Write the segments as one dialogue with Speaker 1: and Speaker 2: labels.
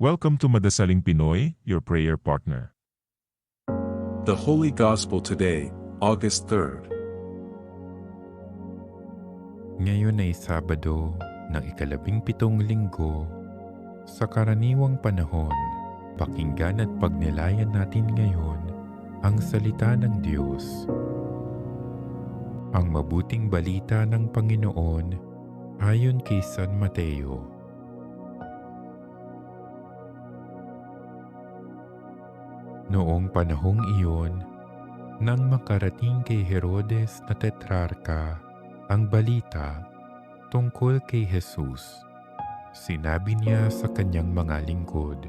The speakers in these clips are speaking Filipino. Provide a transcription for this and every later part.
Speaker 1: Welcome to Madasaling Pinoy, your prayer partner.
Speaker 2: The Holy Gospel today, August 3rd.
Speaker 3: Ngayon ay Sabado ng ika-17 linggo. Sa karaniwang panahon, pakinggan at pagnilayan natin ngayon ang salita ng Diyos. Ang mabuting balita ng Panginoon ayon kay San Mateo. Noong panahong iyon, nang makarating kay Herodes na tetrarka ang balita tungkol kay Jesus, sinabi niya sa kanyang mga lingkod,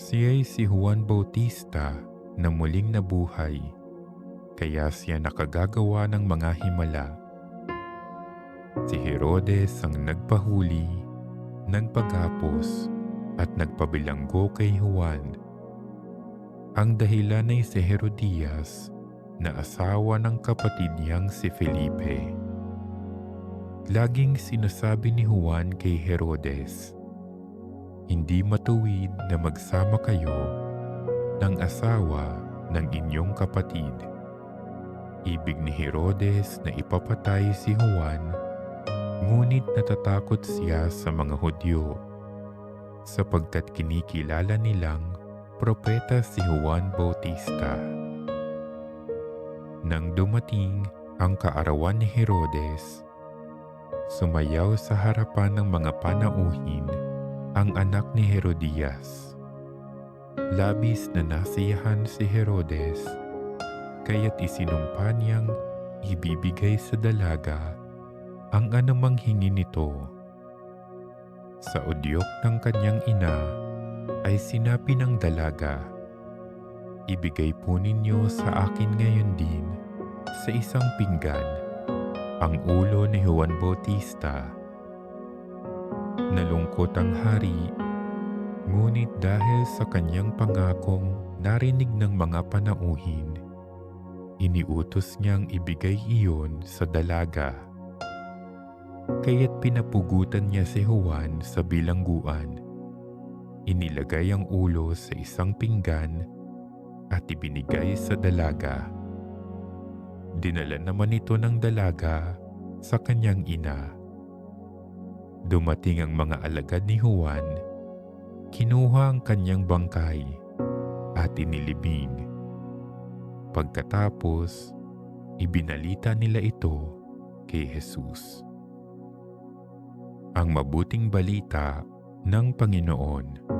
Speaker 3: "Siya'y si Juan Bautista na muling nabuhay, kaya siya nakagagawa ng mga himala." Si Herodes ang nagpahuli, nagpaghapos at nagpabilanggo kay Juan. Ang dahilan ay si Herodias na asawa ng kapatid niyang si Felipe. Laging sinasabi ni Juan kay Herodes, "Hindi matuwid na magsama kayo ng asawa ng inyong kapatid." Ibig ni Herodes na ipapatay si Juan, ngunit natatakot siya sa mga Hudyo, sapagkat kinikilala nilang propeta si Juan Bautista. Nang dumating ang kaarawan ni Herodes, sumayaw sa harapan ng mga panauhin ang anak ni Herodias. Labis na nasiyahan si Herodes, kaya't isinumpa niyang ibibigay sa dalaga ang anumang hingi nito. Sa udyok ng kanyang ina ay sinabi ng dalaga, "Ibigay po ninyo sa akin ngayon din sa isang pinggan ang ulo ni Juan Bautista." Nalungkot ang hari, ngunit dahil sa kanyang pangakong narinig ng mga panauhin, iniutos niyang ibigay iyon sa dalaga. Kaya't pinapugutan niya si Juan sa bilangguan. Inilagay ang ulo sa isang pinggan at ibinigay sa dalaga. Dinala naman ito ng dalaga sa kanyang ina. Dumating ang mga alagad ni Juan, kinuha ang kanyang bangkay at inilibing. Pagkatapos, ibinalita nila ito kay Jesus. Ang mabuting balita ng Panginoon.